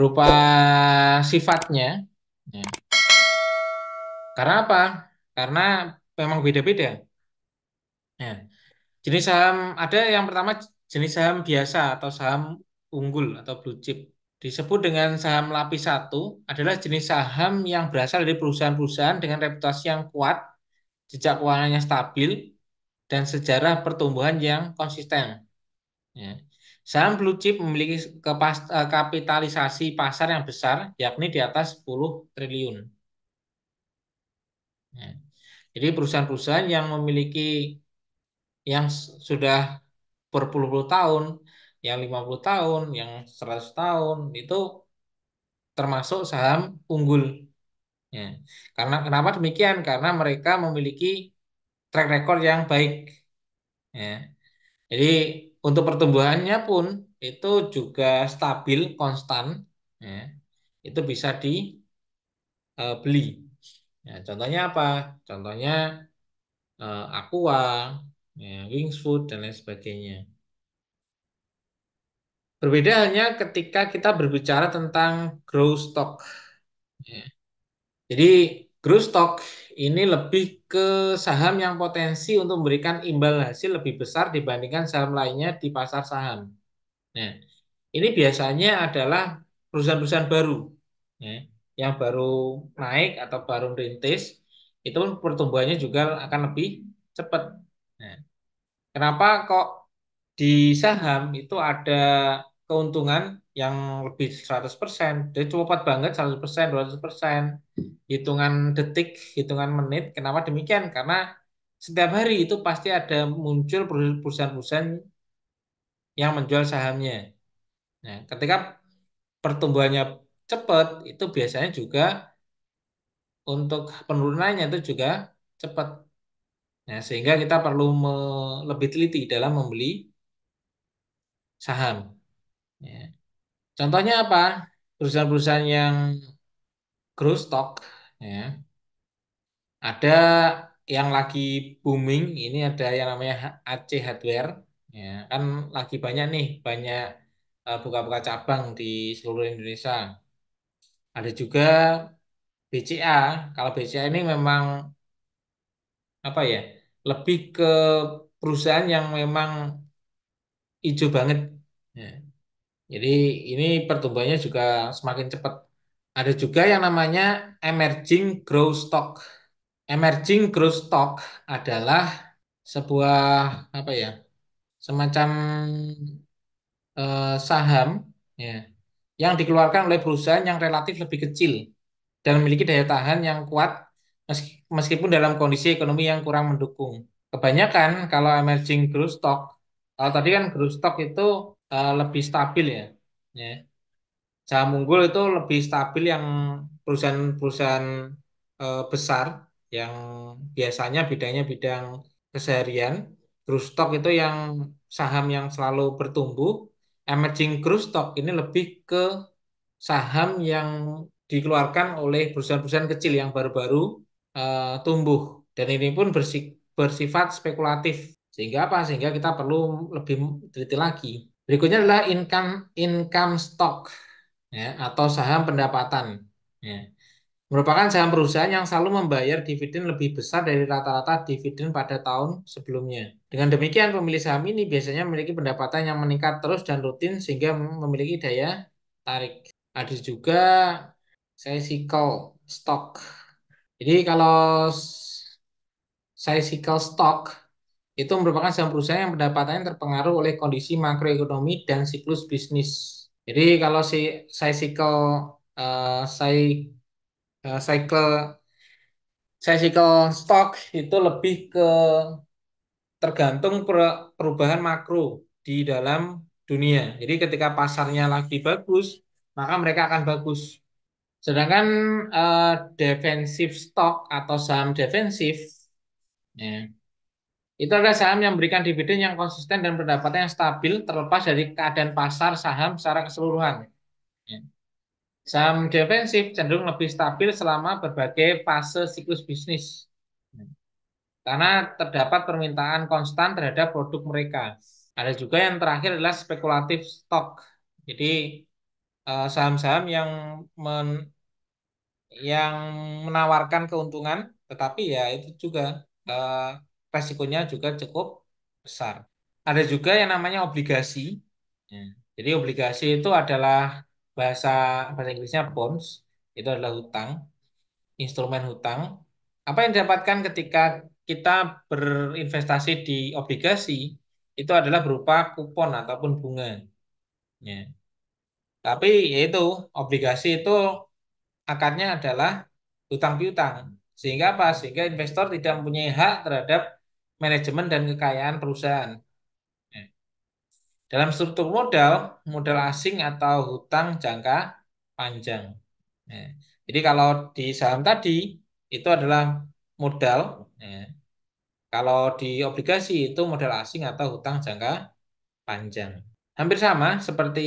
berupa sifatnya. Ya. Karena apa? Karena memang beda-beda. Ya. Jenis saham ada yang pertama jenis saham biasa atau saham unggul atau blue chip. Disebut dengan saham lapis satu adalah jenis saham yang berasal dari perusahaan-perusahaan dengan reputasi yang kuat, jejak keuangannya stabil, dan sejarah pertumbuhan yang konsisten. Ya. Saham blue chip memiliki kapitalisasi pasar yang besar, yakni di atas 10 triliun. Ya. Jadi perusahaan-perusahaan yang memiliki yang sudah berpuluh-puluh tahun, yang 50 tahun, yang 100 tahun, itu termasuk saham unggul. Ya. Karena kenapa demikian? Karena mereka memiliki track record yang baik. Ya. Jadi untuk pertumbuhannya pun itu juga stabil, konstan. Ya. Itu bisa dibeli. Ya, contohnya apa? Contohnya Aqua, ya, Wings Food, dan lain sebagainya. Berbeda halnya ketika kita berbicara tentang growth stock. Ya. Jadi growth stock ini lebih ke saham yang potensi untuk memberikan imbal hasil lebih besar dibandingkan saham lainnya di pasar saham. Nah, ini biasanya adalah perusahaan-perusahaan baru, ya, yang baru naik atau baru merintis, itu pertumbuhannya juga akan lebih cepat. Nah, kenapa kok di saham itu ada keuntungan yang lebih 100%? Jadi cepat banget 100%, 200%, hitungan detik, hitungan menit. Kenapa demikian? Karena setiap hari itu pasti ada muncul perusahaan-perusahaan yang menjual sahamnya. Nah, ketika pertumbuhannya cepat, itu biasanya juga untuk penurunannya itu juga cepat. Nah, sehingga kita perlu lebih teliti dalam membeli saham. Ya. Contohnya apa? Perusahaan-perusahaan yang growth stock, ya. Ada yang lagi booming, ini ada yang namanya AC Hardware, ya. Kan lagi banyak nih, banyak buka-buka cabang di seluruh Indonesia. Ada juga BCA. Kalau BCA ini memang apa ya? Lebih ke perusahaan yang memang hijau banget. Ya. Jadi ini pertumbuhannya juga semakin cepat. Ada juga yang namanya emerging growth stock. Emerging growth stock adalah sebuah apa ya? Semacam saham, ya, yang dikeluarkan oleh perusahaan yang relatif lebih kecil dan memiliki daya tahan yang kuat meskipun dalam kondisi ekonomi yang kurang mendukung. Kebanyakan kalau emerging growth stock, kalau tadi kan growth stock itu lebih stabil ya. Ya. Saham unggul itu lebih stabil yang perusahaan-perusahaan besar yang biasanya bidangnya bidang keseharian. Growth stock itu yang saham yang selalu bertumbuh. Emerging growth stock ini lebih ke saham yang dikeluarkan oleh perusahaan-perusahaan kecil yang baru-baru tumbuh. Dan ini pun bersifat spekulatif. Sehingga apa? Sehingga kita perlu lebih teliti lagi. Berikutnya adalah income income stock, ya, atau saham pendapatan. Ya. Merupakan saham perusahaan yang selalu membayar dividen lebih besar dari rata-rata dividen pada tahun sebelumnya. Dengan demikian, pemilik saham ini biasanya memiliki pendapatan yang meningkat terus dan rutin sehingga memiliki daya tarik. Ada juga cyclical stock. Jadi kalau cyclical stock itu merupakan saham perusahaan yang pendapatannya terpengaruh oleh kondisi makroekonomi dan siklus bisnis. Jadi kalau si cyclical cycle cyclical stock itu lebih ke tergantung perubahan makro di dalam dunia. Jadi ketika pasarnya lagi bagus, maka mereka akan bagus. Sedangkan defensive stock atau saham defensif, ya, itu adalah saham yang memberikan dividen yang konsisten dan pendapatan yang stabil terlepas dari keadaan pasar saham secara keseluruhan. Ya. Saham defensif cenderung lebih stabil selama berbagai fase siklus bisnis. Ya. Karena terdapat permintaan konstan terhadap produk mereka. Ada juga yang terakhir adalah spekulatif stock. Jadi saham-saham yang menawarkan keuntungan, tetapi ya itu juga eh, resikonya juga cukup besar. Ada juga yang namanya obligasi. Ya. Jadi obligasi itu adalah bahasa bahasa Inggrisnya bonds, itu adalah hutang, instrumen hutang. Apa yang didapatkan ketika kita berinvestasi di obligasi itu adalah berupa kupon ataupun bunga. Ya. Tapi yaitu obligasi itu akarnya adalah hutang piutang. Sehingga apa? Sehingga investor tidak mempunyai hak terhadap manajemen dan kekayaan perusahaan. Ya. Dalam struktur modal, modal asing atau hutang jangka panjang. Ya. Jadi kalau di saham tadi itu adalah modal. Ya. Kalau di obligasi itu modal asing atau hutang jangka panjang. Hampir sama seperti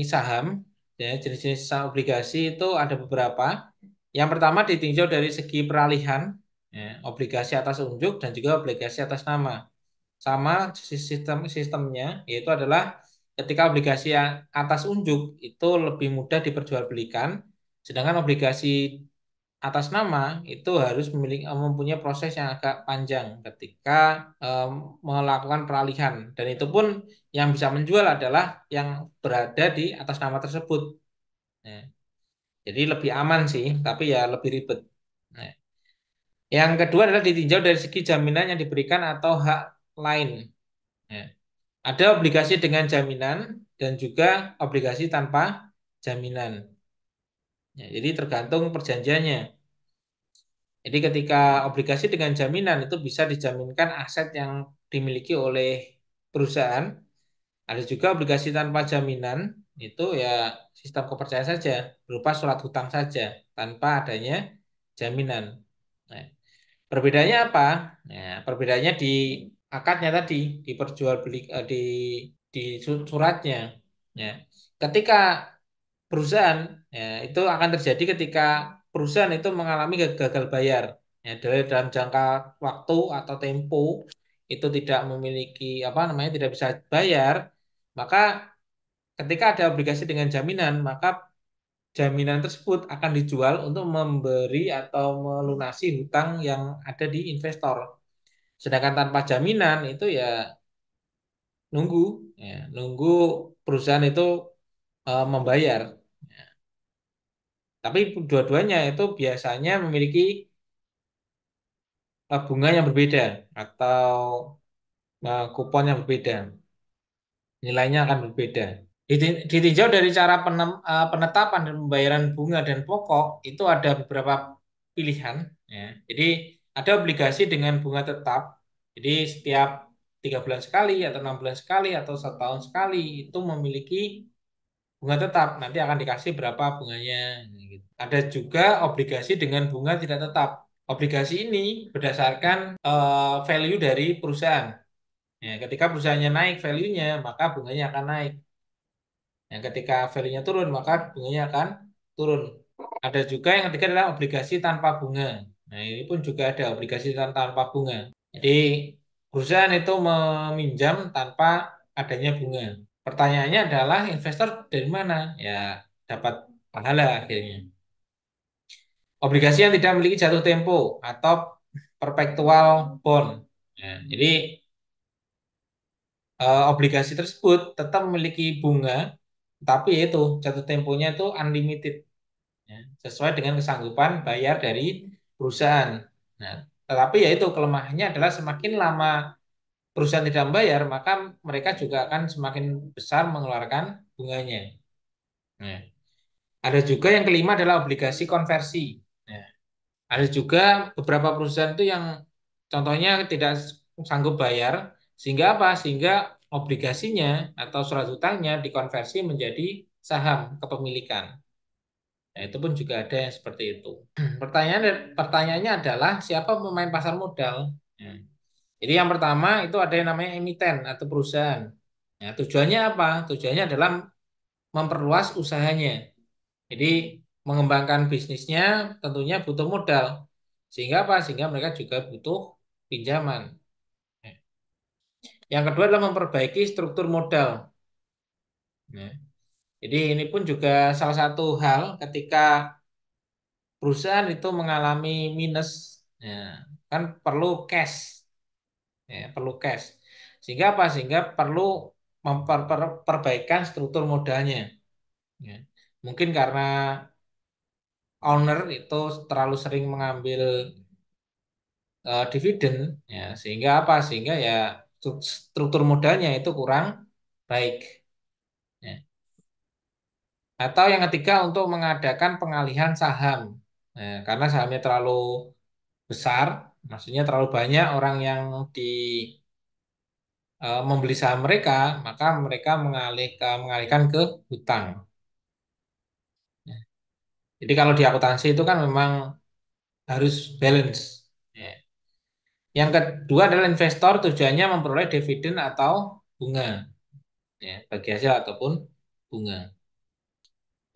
saham, ya, jenis-jenis saham obligasi itu ada beberapa. Yang pertama ditinjau dari segi peralihan, ya, obligasi atas unjuk dan juga obligasi atas nama. Sama sistemnya, yaitu adalah ketika obligasi yang atas unjuk itu lebih mudah diperjualbelikan, sedangkan obligasi atas nama itu harus mempunyai proses yang agak panjang ketika em, melakukan peralihan, dan itu pun yang bisa menjual adalah yang berada di atas nama tersebut. Nah, jadi lebih aman sih, tapi ya lebih ribet. Nah, yang kedua adalah ditinjau dari segi jaminan yang diberikan atau hak lain. Nah, ada obligasi dengan jaminan dan juga obligasi tanpa jaminan. Ya, jadi tergantung perjanjiannya. Jadi ketika obligasi dengan jaminan itu bisa dijaminkan aset yang dimiliki oleh perusahaan. Ada juga obligasi tanpa jaminan, itu ya sistem kepercayaan saja, berupa surat hutang saja, tanpa adanya jaminan. Nah, perbedaannya apa? Nah, perbedaannya di akadnya tadi, di suratnya. Ya. Ketika perusahaan, ya, itu akan terjadi ketika perusahaan itu mengalami gagal bayar, ya, dari dalam jangka waktu atau tempo itu tidak memiliki apa namanya tidak bisa bayar, maka ketika ada obligasi dengan jaminan, maka jaminan tersebut akan dijual untuk memberi atau melunasi hutang yang ada di investor. Sedangkan tanpa jaminan itu ya nunggu, ya, nunggu perusahaan itu membayar. Tapi dua-duanya itu biasanya memiliki bunga yang berbeda atau kupon yang berbeda, nilainya akan berbeda. Ditinjau dari cara penetapan dan pembayaran bunga dan pokok itu ada beberapa pilihan. Ya. Jadi ada obligasi dengan bunga tetap. Jadi setiap 3 bulan sekali atau 6 bulan sekali atau 1 tahun sekali itu memiliki bunga tetap. Nanti akan dikasih berapa bunganya. Gitu. Ada juga obligasi dengan bunga tidak tetap. Obligasi ini berdasarkan value dari perusahaan. Ya, ketika perusahaannya naik value-nya, maka bunganya akan naik. Yang ketika value-nya turun, maka bunganya akan turun. Ada juga yang ketiga adalah obligasi tanpa bunga. Nah, ini pun juga ada obligasi tanpa bunga. Jadi, perusahaan itu meminjam tanpa adanya bunga. Pertanyaannya adalah investor dari mana? Ya, dapat pahala akhirnya. Obligasi yang tidak memiliki jatuh tempo atau perpetual bond. Ya, jadi, obligasi tersebut tetap memiliki bunga, tapi itu jatuh temponya itu unlimited, ya, sesuai dengan kesanggupan bayar dari perusahaan. Nah, tetapi ya itu kelemahannya adalah semakin lama perusahaan tidak membayar, maka mereka juga akan semakin besar mengeluarkan bunganya. Nah, ada juga yang kelima adalah obligasi konversi. Nah, ada juga beberapa perusahaan itu yang contohnya tidak sanggup bayar, sehingga apa? Sehingga obligasinya atau surat hutangnya dikonversi menjadi saham kepemilikan. Nah, itu pun juga ada yang seperti itu. Pertanyaannya adalah siapa pemain pasar modal? Ya. Jadi yang pertama itu ada yang namanya emiten atau perusahaan. Nah, tujuannya apa? Tujuannya adalah memperluas usahanya. Jadi mengembangkan bisnisnya tentunya butuh modal. Sehingga apa? Sehingga mereka juga butuh pinjaman. Yang kedua adalah memperbaiki struktur modal. Nah, Jadi ini pun juga salah satu hal ketika perusahaan itu mengalami minus, ya, kan perlu cash, ya, perlu cash. Sehingga apa? Sehingga perlu memperbaikan struktur modalnya. Ya. Mungkin karena owner itu terlalu sering mengambil dividen, ya, sehingga apa? Sehingga ya struktur modalnya itu kurang baik. Ya. Atau yang ketiga untuk mengadakan pengalihan saham. Nah, karena sahamnya terlalu besar, maksudnya terlalu banyak orang yang di membeli saham mereka, maka mereka mengalihkan ke hutang. Ya. Jadi kalau di akuntansi itu kan memang harus balance. Ya. Yang kedua adalah investor tujuannya memperoleh dividen atau bunga, ya, bagi hasil ataupun bunga.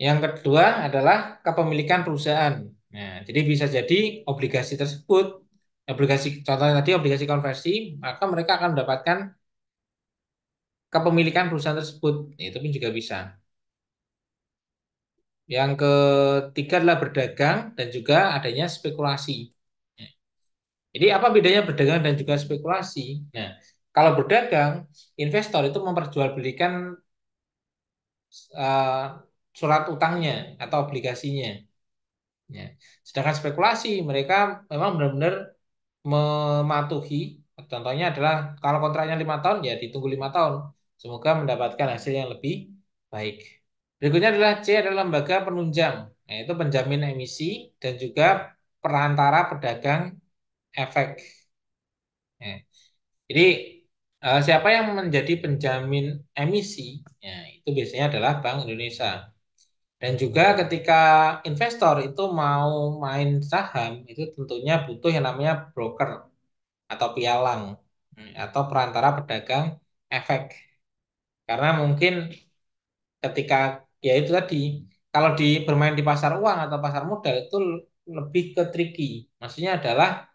Yang kedua adalah kepemilikan perusahaan. Nah, jadi bisa jadi obligasi tersebut, obligasi contohnya tadi obligasi konversi, maka mereka akan mendapatkan kepemilikan perusahaan tersebut. Itu pun juga bisa. Yang ketiga adalah berdagang dan juga adanya spekulasi. Ya. Jadi apa bedanya berdagang dan juga spekulasi? Nah, kalau berdagang, investor itu memperjualbelikan eh, surat utangnya atau obligasinya. Ya. Sedangkan spekulasi, mereka memang benar-benar mematuhi. Contohnya adalah kalau kontraknya 5 tahun, ya ditunggu 5 tahun. Semoga mendapatkan hasil yang lebih baik. Berikutnya adalah C adalah lembaga penunjang, yaitu penjamin emisi dan juga perantara pedagang efek. Ya. Jadi siapa yang menjadi penjamin emisi? Ya, itu biasanya adalah Bank Indonesia. Dan juga ketika investor itu mau main saham, itu tentunya butuh yang namanya broker atau pialang, atau perantara pedagang efek. Karena mungkin ketika ya itu tadi, kalau bermain di pasar uang atau pasar modal itu lebih ke tricky. Maksudnya adalah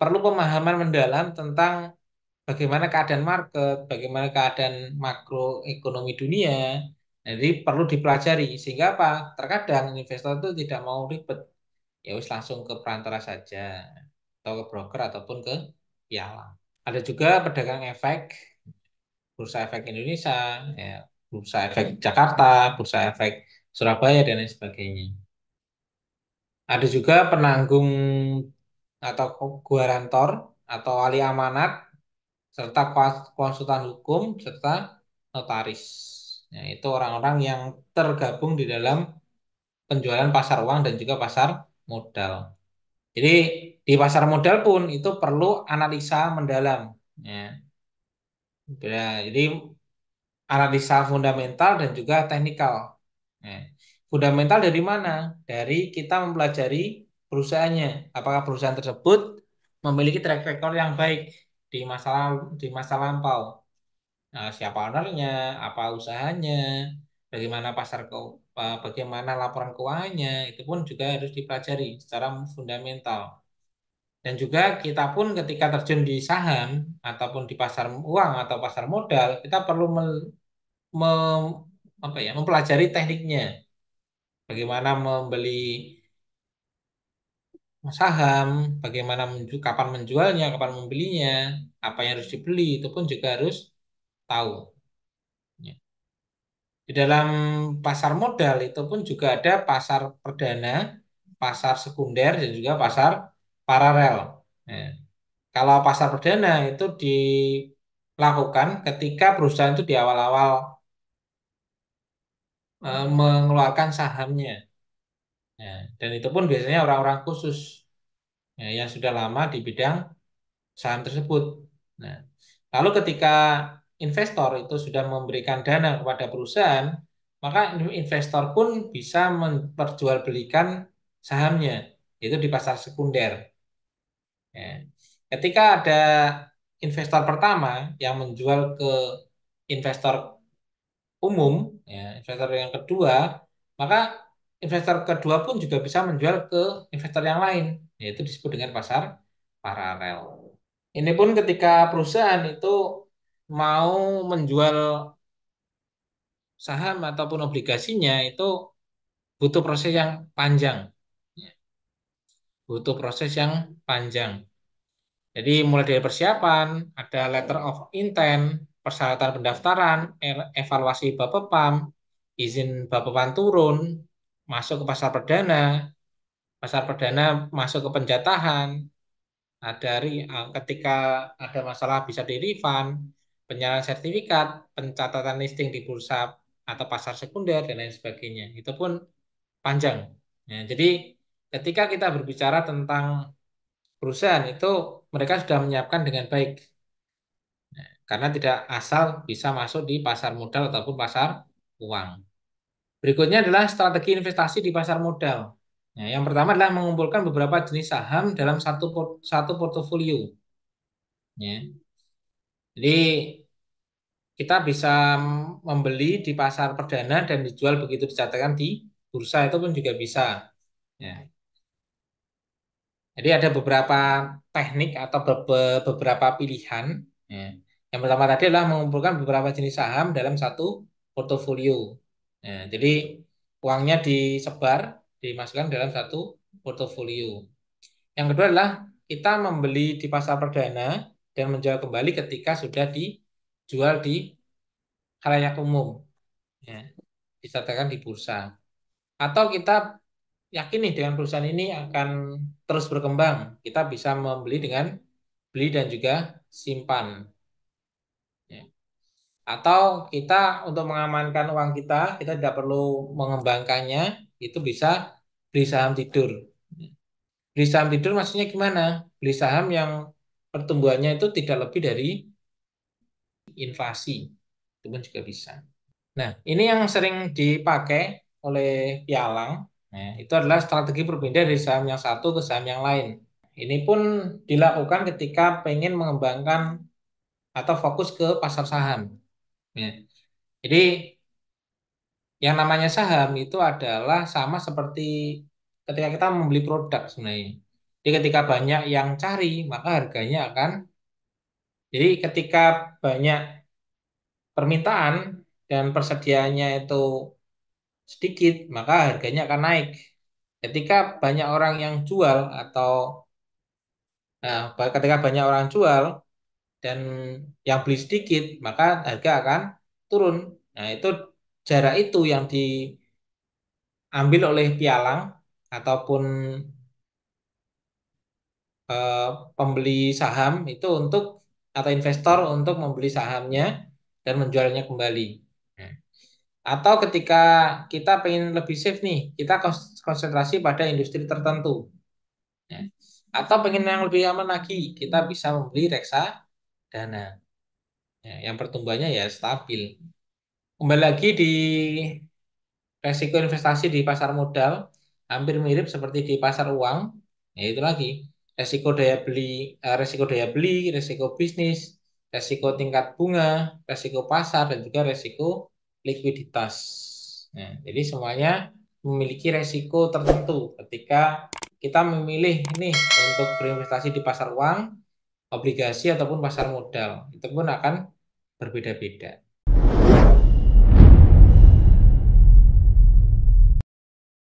perlu pemahaman mendalam tentang bagaimana keadaan market, bagaimana keadaan makroekonomi dunia. Jadi perlu dipelajari sehingga apa? Terkadang investor itu tidak mau ribet. Ya wis langsung ke perantara saja atau ke broker ataupun ke pialang. Ada juga pedagang efek, Bursa Efek Indonesia, ya, Bursa Efek Jakarta, Bursa Efek Surabaya dan lain sebagainya. Ada juga penanggung atau guarantor atau wali amanat serta konsultan hukum serta notaris. Nah, itu orang-orang yang tergabung di dalam penjualan pasar uang dan juga pasar modal. Jadi di pasar modal pun itu perlu analisa mendalam. Ya. Jadi analisa fundamental dan juga teknikal. Nah, fundamental dari mana? Dari kita mempelajari perusahaannya. Apakah perusahaan tersebut memiliki track record yang baik di masa lampau? Nah, siapa ownernya, apa usahanya, bagaimana laporan keuangannya, itu pun juga harus dipelajari secara fundamental. Dan juga kita pun ketika terjun di saham ataupun di pasar uang atau pasar modal, kita perlu mem- mempelajari tekniknya. Bagaimana membeli saham, bagaimana kapan menjualnya, kapan membelinya, apa yang harus dibeli, itu pun juga harus tahu. Ya. Di dalam pasar modal itu pun juga ada pasar perdana, pasar sekunder, dan juga pasar paralel. Ya. Kalau pasar perdana itu dilakukan ketika perusahaan itu di awal-awal mengeluarkan sahamnya. Ya, dan itu pun biasanya orang-orang khusus, ya, yang sudah lama di bidang saham tersebut. Nah, lalu ketika investor itu sudah memberikan dana kepada perusahaan, maka investor pun bisa memperjualbelikan sahamnya, yaitu di pasar sekunder. Ya. Ketika ada investor pertama yang menjual ke investor umum, ya, investor yang kedua, maka investor kedua pun juga bisa menjual ke investor yang lain, yaitu disebut dengan pasar paralel. Ini pun ketika perusahaan itu mau menjual saham ataupun obligasinya itu butuh proses yang panjang. Ya, butuh proses yang panjang. Jadi mulai dari persiapan, ada letter of intent, persyaratan pendaftaran, evaluasi Bapepam, izin Bapepam turun, masuk ke pasar perdana masuk ke penjatahan, ketika ada masalah bisa di refund, penyerahan sertifikat, pencatatan listing di bursa atau pasar sekunder dan lain sebagainya. Itu pun panjang. Ya, jadi ketika kita berbicara tentang perusahaan itu mereka sudah menyiapkan dengan baik karena tidak asal bisa masuk di pasar modal ataupun pasar uang. Berikutnya adalah strategi investasi di pasar modal. Nah, yang pertama adalah mengumpulkan beberapa jenis saham dalam satu portofolio. Ya. Jadi kita bisa membeli di pasar perdana dan dijual begitu dicatatkan di bursa itu pun juga bisa. Ya. Jadi ada beberapa teknik atau beberapa pilihan. Ya. Yang pertama tadi adalah mengumpulkan beberapa jenis saham dalam satu portofolio. Ya, jadi uangnya disebar, dimasukkan dalam satu portofolio. Yang kedua adalah kita membeli di pasar perdana dan menjual kembali ketika sudah dijual di khalayak umum. Ya, dicatatkan di bursa. Atau kita yakin nih dengan perusahaan ini akan terus berkembang. Kita bisa membeli dengan beli dan juga simpan. Ya. Atau kita untuk mengamankan uang kita tidak perlu mengembangkannya, itu bisa beli saham tidur. Beli saham tidur maksudnya gimana? Beli saham yang pertumbuhannya itu tidak lebih dari inflasi. Itu pun juga bisa. Nah, ini yang sering dipakai oleh pialang. Nah, itu adalah strategi berbeda dari saham yang satu ke saham yang lain. Ini pun dilakukan ketika pengen mengembangkan atau fokus ke pasar saham. Ya. Jadi yang namanya saham itu adalah sama seperti ketika kita membeli produk sebenarnya. Jadi ketika banyak yang cari, maka harganya akan. Jadi ketika banyak permintaan dan persediaannya itu sedikit, maka harganya akan naik. Ketika banyak orang yang jual atau ketika banyak orang jual dan yang beli sedikit, maka harga akan turun. Nah, itu jarak itu yang diambil oleh pialang ataupun eh, pembeli saham itu untuk atau investor untuk membeli sahamnya dan menjualnya kembali. Nah, atau ketika kita pengen lebih safe nih, kita konsentrasi pada industri tertentu. Ya. Atau pengen yang lebih aman lagi, kita bisa membeli reksadana. Ya, yang pertumbuhannya ya stabil. Kembali lagi di resiko investasi di pasar modal, hampir mirip seperti di pasar uang. Ya itu lagi, resiko daya beli, resiko bisnis, resiko tingkat bunga, resiko pasar, dan juga resiko likuiditas. Nah, jadi semuanya memiliki resiko tertentu ketika kita memilih nih untuk berinvestasi di pasar uang, obligasi ataupun pasar modal. Itu pun akan berbeda-beda.